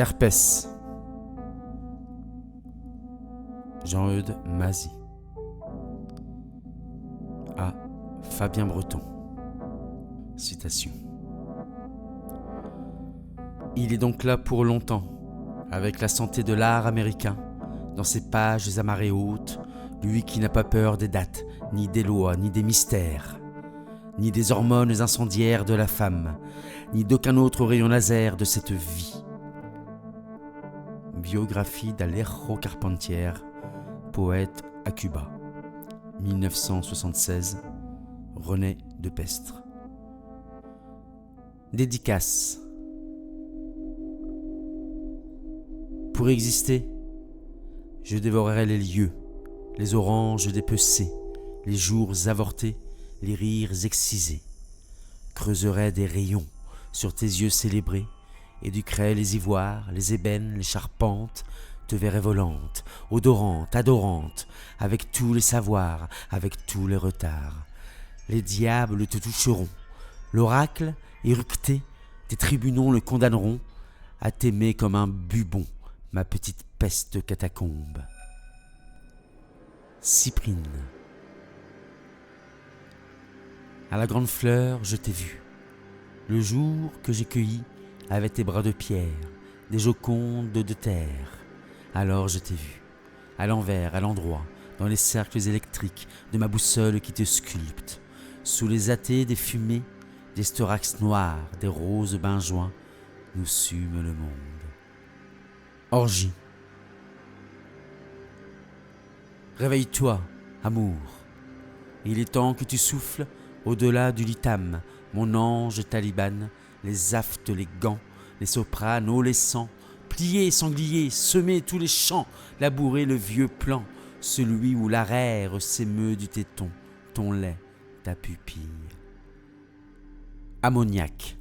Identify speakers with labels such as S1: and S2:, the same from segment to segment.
S1: Herpès. Jean-Eudes Mazie. A. Fabien Breton. Citation. Il est donc là pour longtemps, avec la santé de l'art américain, dans ses pages à marée haute, lui qui n'a pas peur des dates, ni des lois, ni des mystères, ni des hormones incendiaires de la femme, ni d'aucun autre rayon laser de cette vie. Biographie d'Alejo Carpentier, poète à Cuba, 1976, René de Pestre. Dédicace. Pour exister, je dévorerai les lieux, les oranges dépecées, les jours avortés, les rires excisés. Creuserai des rayons sur tes yeux célébrés, éduquerai les ivoires, les ébènes, les charpentes, te verrai volante, odorante, adorante, avec tous les savoirs, avec tous les retards. Les diables te toucheront, l'oracle, éructé, tes tribunaux le condamneront à t'aimer comme un bubon, ma petite peste catacombe. Cyprine. À la grande fleur, je t'ai vu, le jour que j'ai cueilli avec tes bras de pierre, des jocondes de terre. Alors je t'ai vu, à l'envers, à l'endroit, dans les cercles électriques de ma boussole qui te sculpte, sous les athées des fumées, des storax noirs, des roses benjoints, nous sûmes le monde. Orgie. Réveille-toi, amour. Il est temps que tu souffles au-delà du litam, mon ange taliban, les aftes, les gants, les sopranos, les sangs, plier, sanglier, semer tous les champs, labourer le vieux plan, celui où l'arère s'émeut du téton, ton lait, ta pupille. Ammoniaque.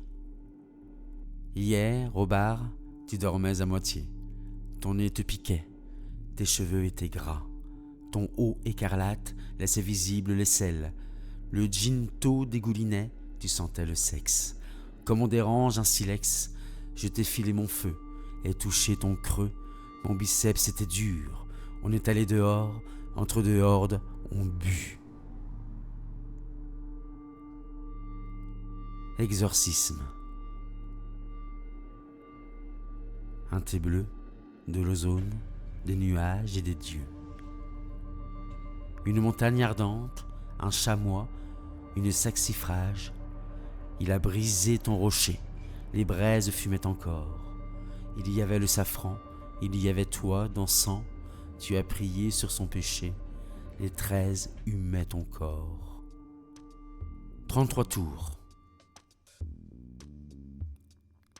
S1: Hier, au bar, tu dormais à moitié. Ton nez te piquait, tes cheveux étaient gras, ton haut écarlate laissait visible l'aisselle, le ginto dégoulinait, tu sentais le sexe. Comme on dérange un silex, je t'ai filé mon feu et touché ton creux, mon biceps était dur, on est allé dehors, entre deux hordes, on but. Exorcisme. Un thé bleu, de l'ozone, des nuages et des dieux. Une montagne ardente, un chamois, une saxifrage. Il a brisé ton rocher, les braises fumaient encore. Il y avait le safran, il y avait toi dansant. Tu as prié sur son péché, les 13 humaient ton corps. 33 tours.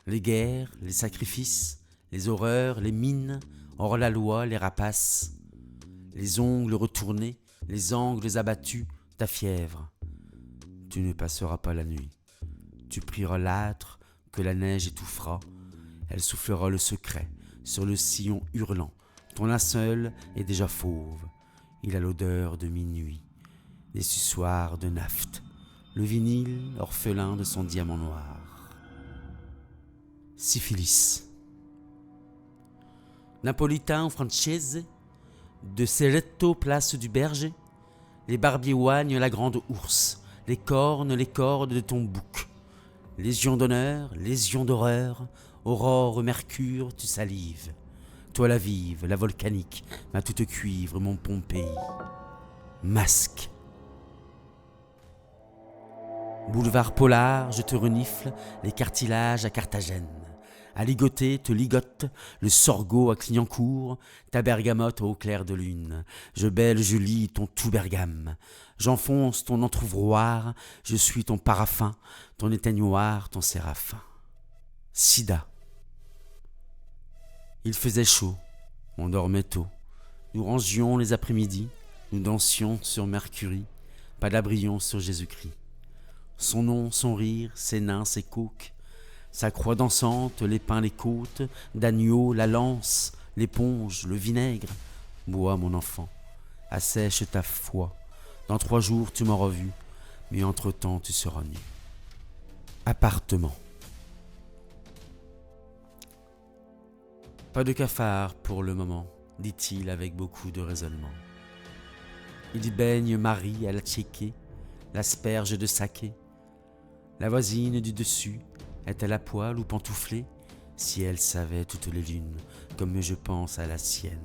S1: Les guerres, les sacrifices, les horreurs, les mines, hors la loi, les rapaces, les ongles retournés, les angles abattus, ta fièvre. Tu ne passeras pas la nuit. Tu prieras l'âtre que la neige étouffera. Elle soufflera le secret sur le sillon hurlant. Ton linceul est déjà fauve. Il a l'odeur de minuit, des suçoirs de naphte, le vinyle orphelin de son diamant noir. Syphilis. Napolitain ou Francese, de Ceretto place du Berger, les barbiers oignent la grande ours, les cornes, les cordes de ton bouc. Légion d'honneur, légion d'horreur, aurore, mercure, tu salives. Toi la vive, la volcanique, ma toute cuivre, mon Pompéi. Masque. Boulevard polar, je te renifle les cartilages à Carthagène. À ligoter te ligote le sorgho à Clignancourt, ta bergamote au clair de lune. Je bêle, je lis ton tout bergame. J'enfonce ton entr'ouvroir, je suis ton paraffin, ton éteignoir, ton séraphin. Sida. Il faisait chaud, on dormait tôt. Nous rangions les après-midi, nous dansions sur Mercury, palabrions sur Jésus-Christ. Son nom, son rire, ses nains, ses coques, sa croix dansante, les pins, les côtes, d'agneau, la lance, l'éponge, le vinaigre. Bois, mon enfant, assèche ta foi. Dans 3 jours, tu m'auras vu, mais entre-temps, tu seras nu. Appartement. Pas de cafard pour le moment, dit-il avec beaucoup de raisonnement. Il baigne Marie à la tchéké, l'asperge de saké. La voisine du dessus, est-elle à poil ou pantouflée? Si elle savait toutes les lunes, comme je pense à la sienne.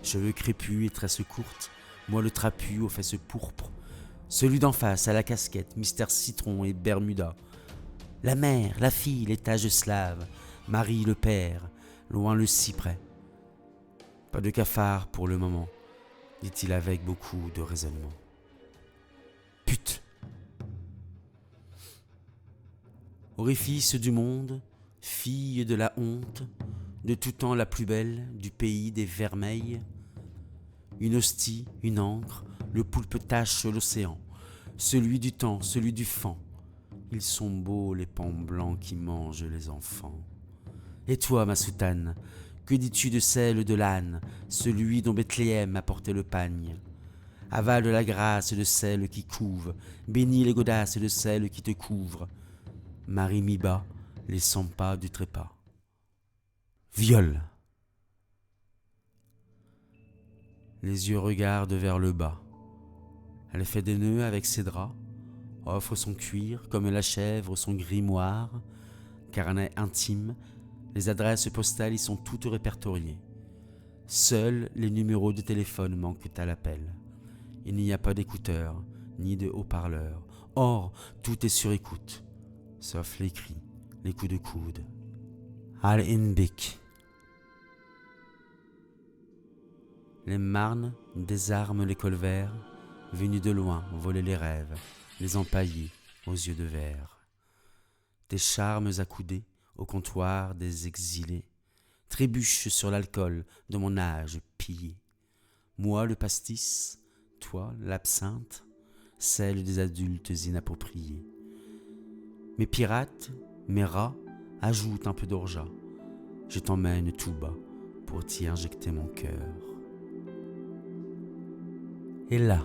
S1: Cheveux crépus et tresses courtes, moi le trapu aux fesses pourpres. Celui d'en face à la casquette, mystère citron et Bermuda. La mère, la fille, l'étage slave, Marie le père, loin le cyprès. Pas de cafard pour le moment, dit-il avec beaucoup de raisonnement. Pute! Orifice du monde, fille de la honte, de tout temps la plus belle, du pays des vermeils. Une hostie, une encre, le poulpe tache l'océan, celui du temps, celui du fan. Ils sont beaux les pans blancs qui mangent les enfants. Et toi, ma soutane, que dis-tu de celle de l'âne, celui dont Bethléem apportait le pagne? Avale la grâce de celle qui couve, bénis les godasses de celle qui te couvre. Marie mi bas, les 100 pas du trépas. Viol. Les yeux regardent vers le bas. Elle fait des nœuds avec ses draps, offre son cuir comme la chèvre son grimoire, carnet intime, les adresses postales y sont toutes répertoriées. Seuls les numéros de téléphone manquent à l'appel. Il n'y a pas d'écouteurs, ni de haut-parleurs. Or, tout est sur écoute, sauf les cris, les coups de coude. Al Inbik. Les marnes désarment les colverts, venus de loin voler les rêves, les empaillés aux yeux de verre. Tes charmes accoudés au comptoir des exilés trébuchent sur l'alcool de mon âge pillé. Moi le pastis, toi l'absinthe, celle des adultes inappropriés. Mes pirates, mes rats, ajoutent un peu d'orgeat. Je t'emmène tout bas pour t'y injecter mon cœur. Et là,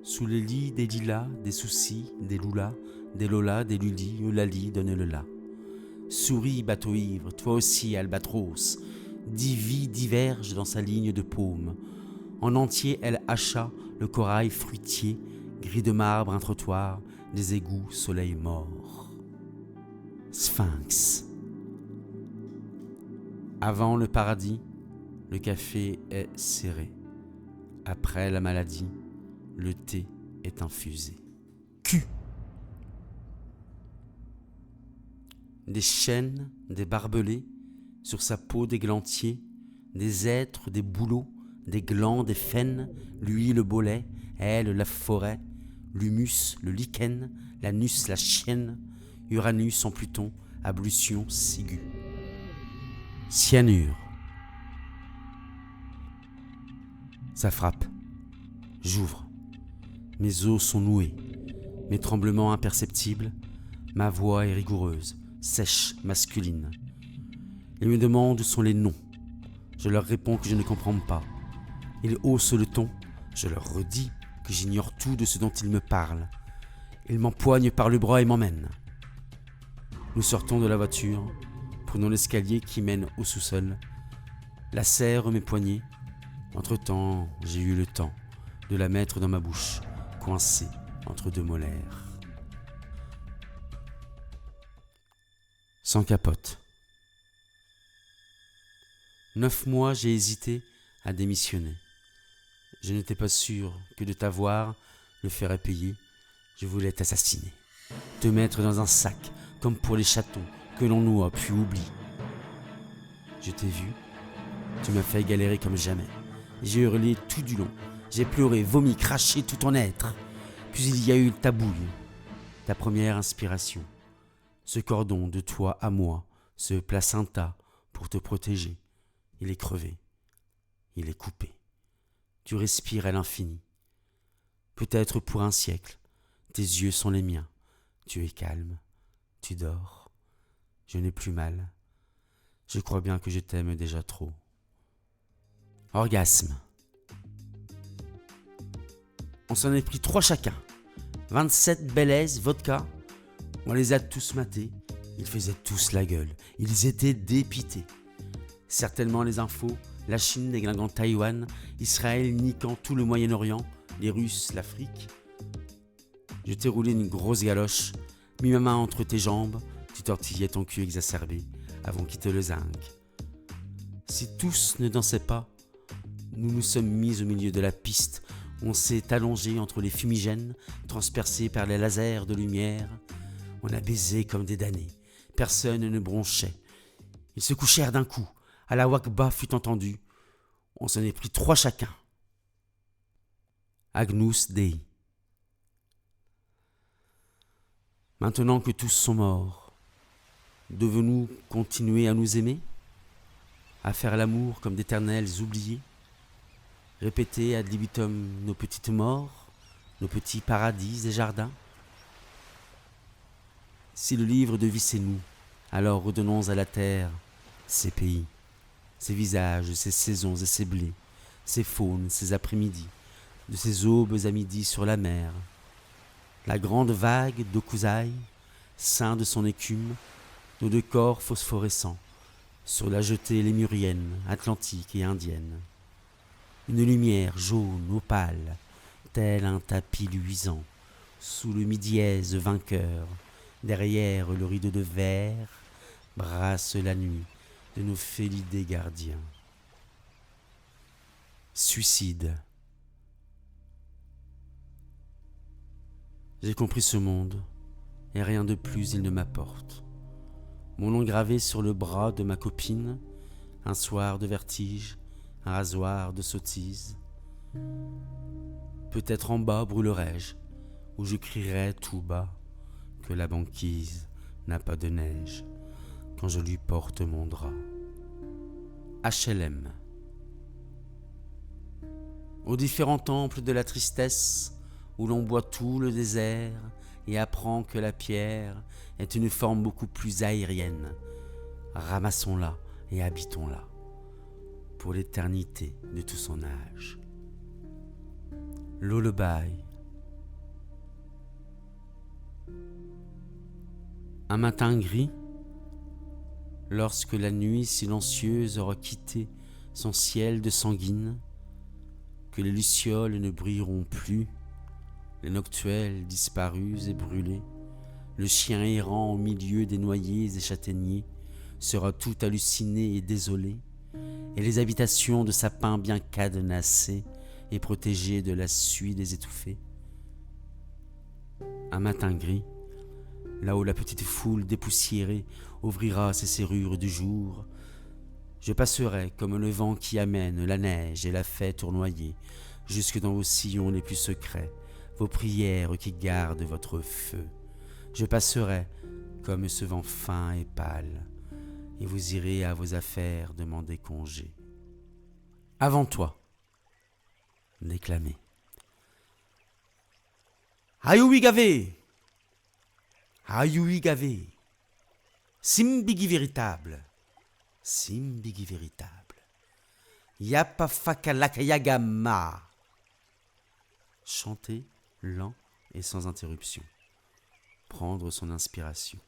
S1: sous les lits des lilas, des soucis, des loulas, des lolas, des lulis, Eulalie donne le la. Souris, bateau ivre, toi aussi, albatros, 10 vies divergent dans sa ligne de paume. En entier, elle hacha le corail fruitier, gris de marbre, un trottoir, des égouts, soleil mort. Sphinx. Avant le paradis, le café est serré. Après la maladie, le thé est infusé. Cul. Des chênes, des barbelés, sur sa peau d'églantier, des êtres, des bouleaux, des glands, des faines, lui le bolet, elle la forêt, l'humus, le lichen, l'anus, la chienne, Uranus en Pluton, ablution ciguë. Cyanure. Ça frappe. J'ouvre. Mes os sont noués, mes tremblements imperceptibles, ma voix est rigoureuse, sèche, masculine. Ils me demandent où sont les noms. Je leur réponds que je ne comprends pas. Ils haussent le ton, je leur redis que j'ignore tout de ce dont ils me parlent. Ils m'empoignent par le bras et m'emmènent. Nous sortons de la voiture, prenons l'escalier qui mène au sous-sol. La serre mes poignets. Entre-temps, j'ai eu le temps de la mettre dans ma bouche, coincée entre deux molaires. Sans capote. 9 mois j'ai hésité à démissionner. Je n'étais pas sûr que de t'avoir le ferait payer. Je voulais t'assassiner, te mettre dans un sac, comme pour les chatons que l'on noie puis oublie. Je t'ai vu, tu m'as fait galérer comme jamais. J'ai hurlé tout du long, j'ai pleuré, vomi, craché tout ton être. Puis il y a eu ta bouille, ta première inspiration. Ce cordon de toi à moi, ce placenta pour te protéger. Il est crevé, il est coupé. Tu respires à l'infini. Peut-être pour un siècle, tes yeux sont les miens. Tu es calme, tu dors. Je n'ai plus mal. Je crois bien que je t'aime déjà trop. Orgasme. On s'en est pris 3 chacun. 27 Baileys, vodka. On les a tous matés, ils faisaient tous la gueule, ils étaient dépités. Certainement les infos, la Chine déglinguant Taïwan, Israël niquant tout le Moyen-Orient, les Russes, l'Afrique. Je t'ai roulé une grosse galoche, mis ma main entre tes jambes, tu tortillais ton cul exacerbé avant qu'il te le zingue. Si tous ne dansaient pas, nous nous sommes mis au milieu de la piste, on s'est allongé entre les fumigènes, transpercés par les lasers de lumière. On a baisé comme des damnés, personne ne bronchait. Ils se couchèrent d'un coup, à la Wakba fut entendu, on s'en est pris 3 chacun. Agnus Dei. Maintenant que tous sont morts, devons-nous continuer à nous aimer, à faire l'amour comme d'éternels oubliés, répéter ad libitum nos petites morts, nos petits paradis et jardins? Si le livre de vie c'est nous, alors redonnons à la terre ses pays, ses visages, ses saisons et ses blés, ses faunes, ses après-midi, de ses aubes à midi sur la mer. La grande vague d'Okuzai, sein de son écume, nos 2 corps phosphorescents, sur la jetée lémurienne, atlantique et indienne. Une lumière jaune, opale, tel un tapis luisant, sous le mi-dièse vainqueur, derrière le rideau de verre, brasse la nuit de nos félidés gardiens. Suicide. J'ai compris ce monde, et rien de plus il ne m'apporte. Mon nom gravé sur le bras de ma copine, un soir de vertige, un rasoir de sottise. Peut-être en bas brûlerai-je, où je crierai tout bas que la banquise n'a pas de neige quand je lui porte mon drap. HLM. Aux différents temples de la tristesse, où l'on boit tout le désert et apprend que la pierre est une forme beaucoup plus aérienne. Ramassons-la et habitons-la pour l'éternité de tout son âge. Lullaby. Un matin gris, lorsque la nuit silencieuse aura quitté son ciel de sanguine, que les lucioles ne brilleront plus, les noctuels disparus et brûlés, le chien errant au milieu des noyers et châtaigniers sera tout halluciné et désolé, et les habitations de sapins bien cadenassées et protégées de la suie des étouffés. Un matin gris, là où la petite foule dépoussiérée ouvrira ses serrures du jour, je passerai comme le vent qui amène la neige et la fait tournoyer jusque dans vos sillons les plus secrets, vos prières qui gardent votre feu. Je passerai comme ce vent fin et pâle, et vous irez à vos affaires demander congé. Avant toi, déclamez. Ayui gavé, ayui gavé, simbigi véritable, simbigi véritable. Yapa fakalakayagama. Chanter lent et sans interruption. Prendre son inspiration.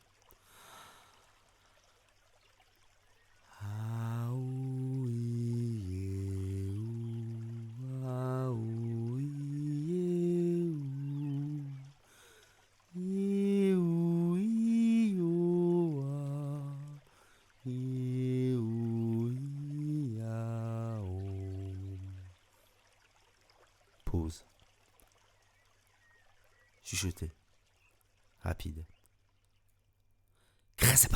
S1: Pause. Chuchoter. Rapide. Grâce à